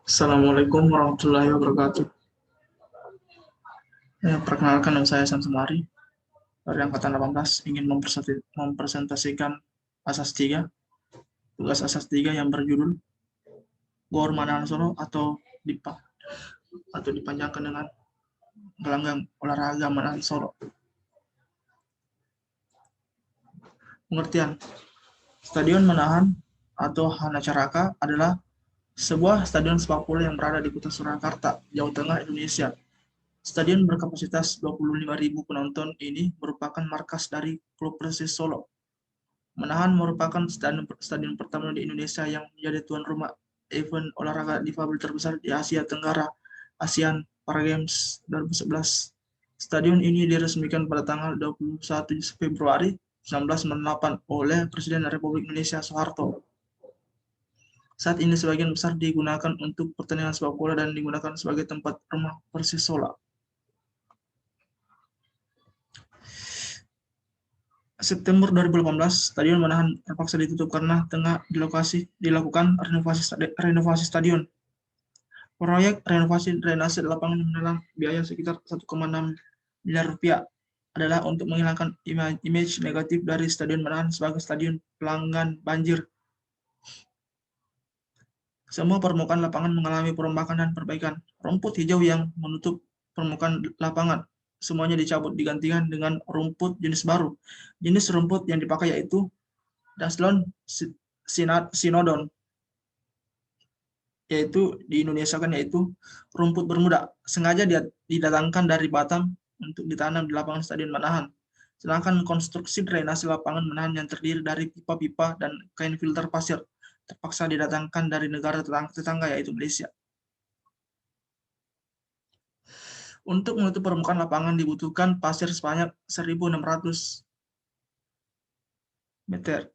Assalamualaikum warahmatullahi wabarakatuh. Perkenalkan, nama saya Sam Sumari dari Angkatan 18 ingin mempresentasikan asas 3, tugas asas 3 yang berjudul Gor Manahan Solo atau dipanjangkan dengan Gelanggang Olahraga Manahan Solo. Pengertian: Stadion Manahan atau Hanacaraka adalah sebuah stadion sepak bola yang berada di Kota Surakarta, Jawa Tengah, Indonesia. Stadion berkapasitas 25.000 penonton ini merupakan markas dari klub Persis Solo. Manahan merupakan stadion pertama di Indonesia yang menjadi tuan rumah event olahraga difabel terbesar di Asia Tenggara, ASEAN Para Games 2011. Stadion ini diresmikan pada tanggal 21 Februari 1998 oleh Presiden Republik Indonesia Soeharto. Saat ini sebagian besar digunakan untuk pertandingan sepak bola dan digunakan sebagai tempat rumah Persis Solo. September 2018, Stadion Manahan terpaksa ditutup karena tengah dilakukan renovasi stadion. Proyek renovasi drainase lapangan menelan biaya sekitar 1,6 miliar rupiah adalah untuk menghilangkan image negatif dari Stadion Manahan sebagai stadion pelanggan banjir. Semua permukaan lapangan mengalami perombakan dan perbaikan. Rumput hijau yang menutup permukaan lapangan semuanya dicabut digantikan dengan rumput jenis baru. Jenis rumput yang dipakai yaitu Daslon Sinodon, yaitu di Indonesia kan yaitu rumput bermuda, sengaja didatangkan dari Batam untuk ditanam di lapangan Stadion Manahan. Sedangkan konstruksi drainase lapangan Manahan yang terdiri dari pipa-pipa dan kain filter pasir terpaksa didatangkan dari negara tetangga yaitu Malaysia. Untuk menutup permukaan lapangan dibutuhkan pasir sebanyak 1.600 meter.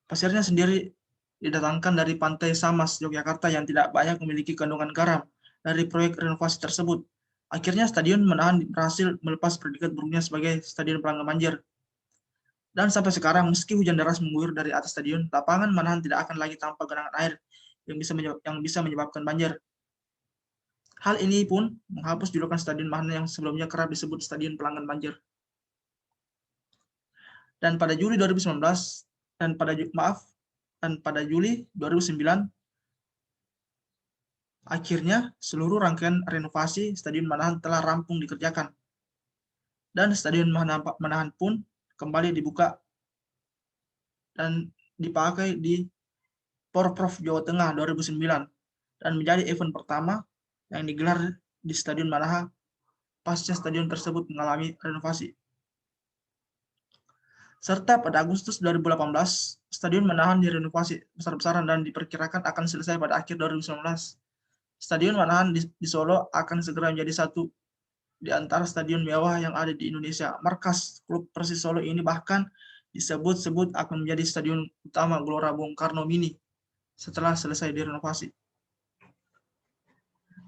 Pasirnya sendiri didatangkan dari Pantai Samas, Yogyakarta yang tidak banyak memiliki kandungan garam. Dari proyek renovasi tersebut, akhirnya Stadion Manahan berhasil melepas predikat buruknya sebagai stadion pelanggan banjir. Dan sampai sekarang, meski hujan deras mengguyur dari atas stadion, lapangan Manahan tidak akan lagi tampak genangan air yang bisa menyebabkan banjir. Hal ini pun menghapus julukan Stadion Manahan yang sebelumnya kerap disebut Stadion Pelanggan Banjir. Dan pada Juli 2019 dan pada Juli 2009 akhirnya seluruh rangkaian renovasi Stadion Manahan telah rampung dikerjakan. Dan Stadion Manahan pun kembali dibuka dan dipakai di Porprov Jawa Tengah 2009 dan menjadi event pertama yang digelar di Stadion Manahan pasca stadion tersebut mengalami renovasi. Serta pada Agustus 2018, Stadion Manahan direnovasi besar-besaran dan diperkirakan akan selesai pada akhir 2019. Stadion Manahan di Solo akan segera menjadi satu di antara stadion mewah yang ada di Indonesia. Markas klub Persis Solo ini bahkan disebut-sebut akan menjadi stadion utama Gelora Bung Karno Mini setelah selesai direnovasi.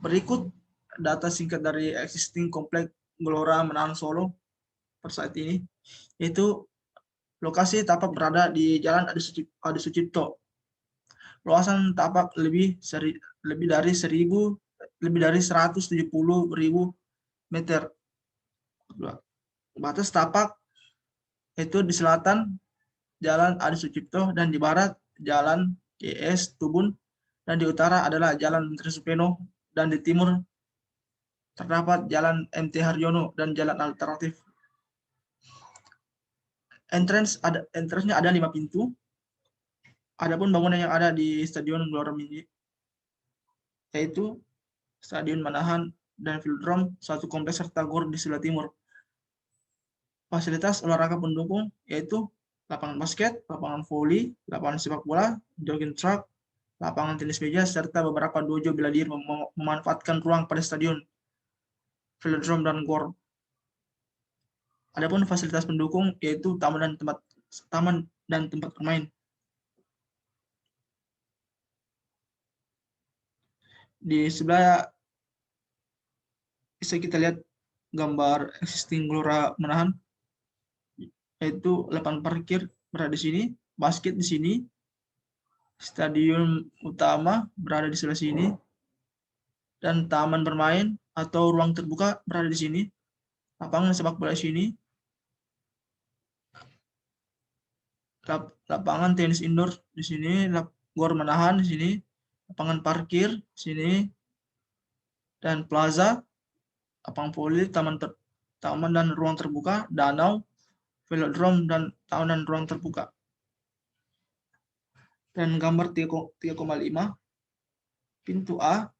Berikut data singkat dari existing komplek Gelora Manahan Solo per saat ini, yaitu lokasi tapak berada di Jalan Adi Sucipto. Luasan tapak lebih dari 170.000 meter. Batas tapak itu di selatan Jalan Adi Sucipto dan di barat Jalan GS Tubun dan di utara adalah Jalan Menteri Supeno dan di timur terdapat Jalan MT Haryono dan jalan alternatif. Entrance-nya ada 5 pintu. Adapun bangunan yang ada di Stadion Gelora Mini yaitu Stadion Manahan dan Velodrome, satu kompleks serta gor di sebelah timur. Fasilitas olahraga pendukung yaitu lapangan basket, lapangan voli, lapangan sepak bola, jogging track, lapangan tenis meja, serta beberapa dojo bela diri memanfaatkan ruang pada stadion, velodrome, dan gor. Adapun fasilitas pendukung yaitu taman dan tempat bermain. Di sebelah bisa kita lihat gambar existing Gelora Manahan, yaitu lapangan parkir berada di sini, basket di sini, stadion utama berada di sebelah sini, Dan taman bermain atau ruang terbuka berada di sini. Lapangan sepak bola di sini. Lapangan tenis indoor di sini. Gor menahan di sini. Lapangan parkir di sini. Dan plaza, lapangan voli, taman dan ruang terbuka, danau, velodrome, dan taman dan ruang terbuka. Dan gambar 3,5, pintu A,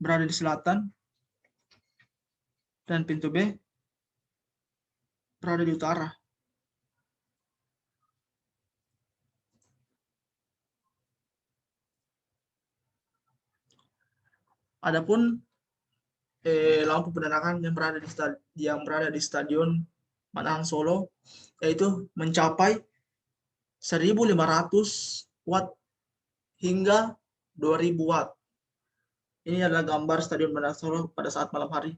berada di selatan, dan pintu B berada di utara. Adapun lampu penerangan yang berada di Stadion Manahan Solo yaitu mencapai 1.500 watt hingga 2.000 watt. Ini adalah gambar Stadion Manahan Solo pada saat malam hari.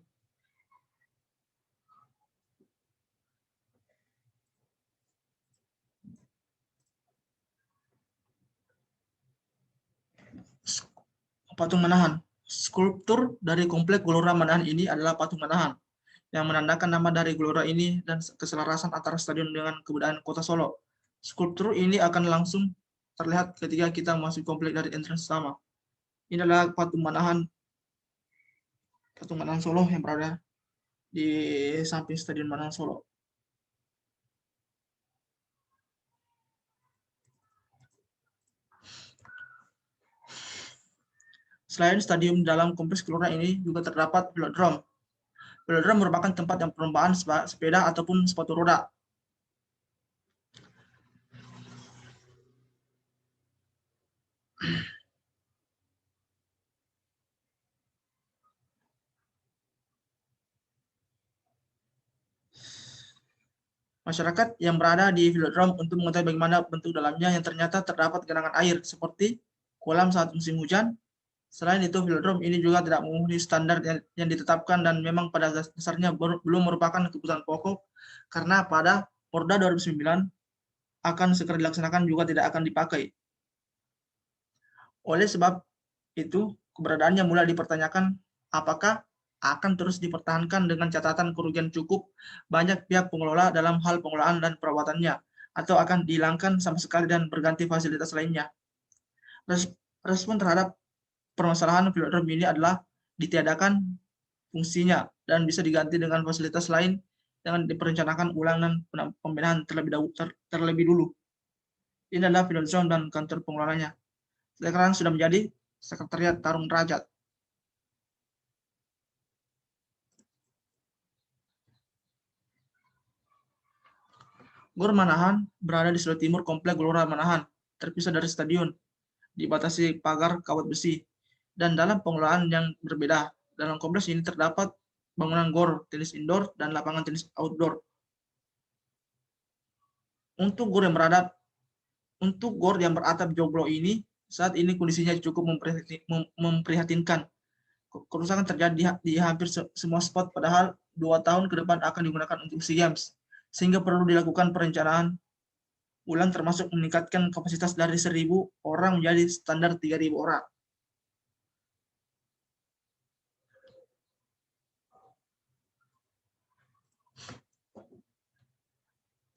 Patung Manahan. Skulptur dari komplek Gelora Manahan ini adalah patung Manahan yang menandakan nama dari gelora ini dan keselarasan antara stadion dengan kebudayaan Kota Solo. Skulptur ini akan langsung terlihat ketika kita masuk komplek dari entrance sama. Ini adalah patung Manahan Solo yang berada di samping Stadion Manahan Solo. Selain stadium dalam kompleks gelora ini juga terdapat velodrome. Velodrome merupakan tempat yang perlombaan sepeda ataupun sepatu roda. Masyarakat yang berada di velodrome untuk mengetahui bagaimana bentuk dalamnya yang ternyata terdapat genangan air seperti kolam saat musim hujan. Selain itu, velodrome ini juga tidak memenuhi standar yang ditetapkan dan memang pada dasarnya belum merupakan kebutuhan pokok karena pada Porda 2009 akan segera dilaksanakan juga tidak akan dipakai. Oleh sebab itu, keberadaannya mulai dipertanyakan apakah akan terus dipertahankan dengan catatan kerugian cukup banyak pihak pengelola dalam hal pengelolaan dan perawatannya, atau akan dihilangkan sama sekali dan berganti fasilitas lainnya. Respon terhadap permasalahan velodrome ini adalah ditiadakan fungsinya dan bisa diganti dengan fasilitas lain dengan diperencanakan ulang dan pembenahan terlebih dulu. Ini adalah velodrome dan kantor pengelolanya. Sekarang sudah menjadi Sekretariat Tarung Derajat. Gor Manahan berada di sebelah timur komplek Gelora Manahan, terpisah dari stadion, dibatasi pagar kawat besi, dan dalam pengelolaan yang berbeda. Dalam kompleks ini terdapat bangunan gor tenis indoor dan lapangan tenis outdoor. Untuk gor yang beratap joglo ini, saat ini kondisinya cukup memprihatinkan. Kerusakan terjadi di hampir semua spot, padahal 2 tahun ke depan akan digunakan untuk SEA Games, sehingga perlu dilakukan perencanaan ulang termasuk meningkatkan kapasitas dari 1.000 orang menjadi standar 3.000 orang.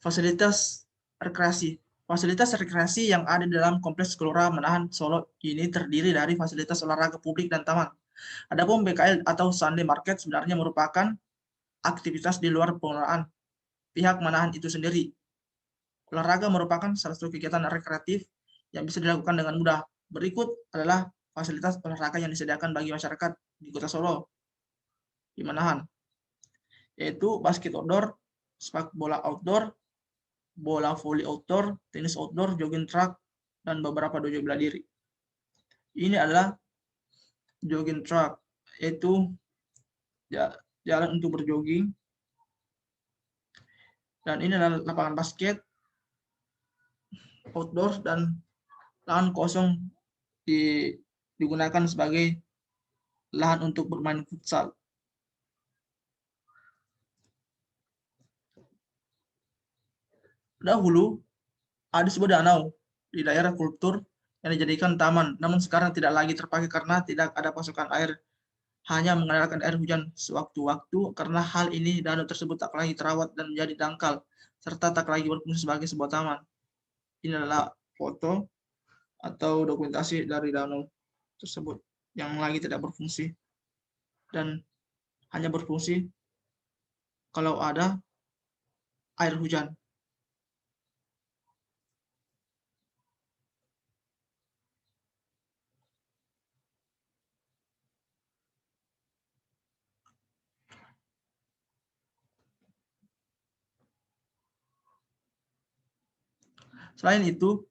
Fasilitas rekreasi. Fasilitas rekreasi yang ada di dalam kompleks Gelora Manahan Solo ini terdiri dari fasilitas olahraga publik dan taman. Adapun BKL atau Sunday Market sebenarnya merupakan aktivitas di luar pengelolaan pihak Manahan itu sendiri. Olahraga merupakan salah satu kegiatan rekreatif yang bisa dilakukan dengan mudah. Berikut adalah fasilitas olahraga yang disediakan bagi masyarakat di Kota Solo di Manahan, yaitu basket outdoor, sepak bola outdoor, bola voli outdoor, tenis outdoor, jogging track, dan beberapa dojo bela diri. Ini adalah jogging track, yaitu jalan untuk berjogging. Dan ini adalah lapangan basket outdoor dan lahan kosong digunakan sebagai lahan untuk bermain futsal. Dahulu ada sebuah danau di daerah kultur yang dijadikan taman, namun sekarang tidak lagi terpakai karena tidak ada pasokan air, hanya mengandalkan air hujan sewaktu-waktu. Karena hal ini, danau tersebut tak lagi terawat dan menjadi dangkal, serta tak lagi berfungsi sebagai sebuah taman. Ini adalah foto atau dokumentasi dari danau tersebut yang lagi tidak berfungsi dan hanya berfungsi kalau ada air hujan. Selain itu,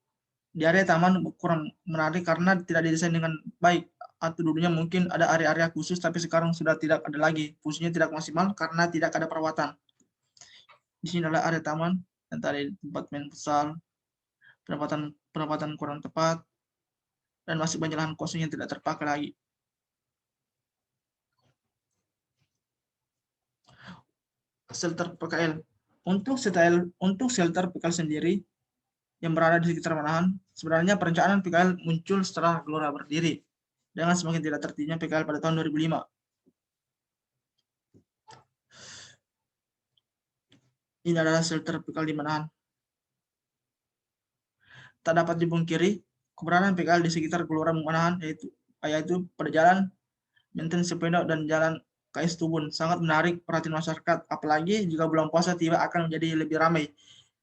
di area taman kurang menarik karena tidak didesain dengan baik, atau dulunya mungkin ada area-area khusus tapi sekarang sudah tidak ada lagi, fungsinya tidak maksimal karena tidak ada perawatan. Di sini adalah area taman yang tadi tempat main futsal, perawatan kurang tepat, dan masih banyak lahan kosong yang tidak terpakai lagi. Shelter PKL. Untuk shelter PKL sendiri yang berada di sekitar Manahan, sebenarnya perencanaan PKL muncul setelah Gelora berdiri dengan semakin tidak tertibnya PKL pada tahun 2005. Ini adalah shelter PKL di Manahan. Tak dapat dipungkiri keberadaan PKL di sekitar Gelora Manahan, yaitu pada jalan Menten Sepeda dan jalan KS Tubun, sangat menarik perhatian masyarakat, apalagi jika bulan puasa tiba akan menjadi lebih ramai.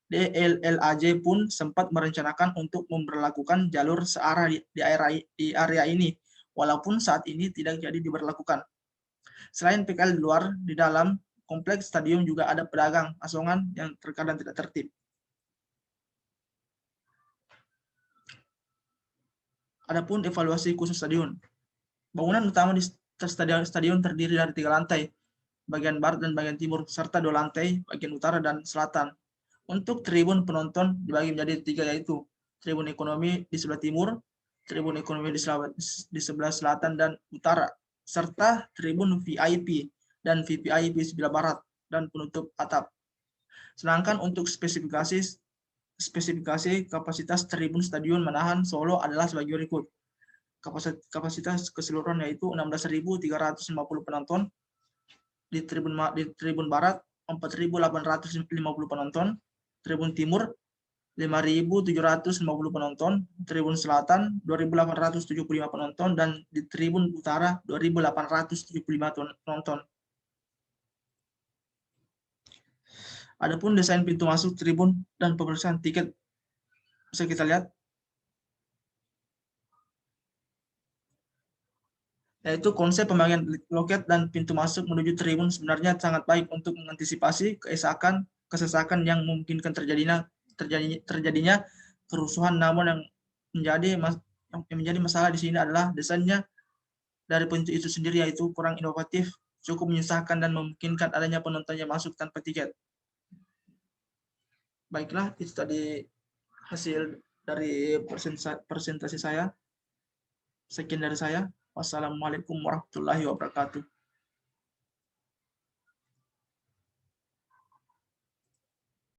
DLLAJ pun sempat merencanakan untuk memberlakukan jalur searah di area ini, walaupun saat ini tidak jadi diberlakukan. Selain PKL di luar, di dalam kompleks stadion juga ada pedagang asongan yang terkadang tidak tertib. Adapun evaluasi khusus stadion. Bangunan utama di stadion terdiri dari 3 lantai, bagian barat dan bagian timur, serta 2 lantai, bagian utara dan selatan. Untuk tribun penonton dibagi menjadi 3, yaitu tribun ekonomi di sebelah timur, tribun ekonomi di sebelah selatan dan utara, serta tribun VIP dan VVIP sebelah barat dan penutup atap. Sedangkan untuk spesifikasi kapasitas tribun Stadion Manahan Solo adalah sebagai berikut. Kapasitas keseluruhan yaitu 16.350 penonton, di tribun barat 4.850 penonton, tribun timur 5.750 penonton, tribun selatan 2.875 penonton, dan di tribun utara 2.875 penonton. Adapun desain pintu masuk tribun dan pemeriksaan tiket bisa kita lihat, yaitu konsep pembagian loket dan pintu masuk menuju tribun sebenarnya sangat baik untuk mengantisipasi kesesakan yang memungkinkan terjadinya kerusuhan. Namun yang menjadi masalah di sini adalah desainnya dari pintu itu sendiri, yaitu kurang inovatif, cukup menyusahkan dan memungkinkan adanya penonton yang masuk tanpa tiket. Baiklah, itu tadi hasil dari presentasi saya. Sekian dari saya. Wassalamualaikum warahmatullahi wabarakatuh.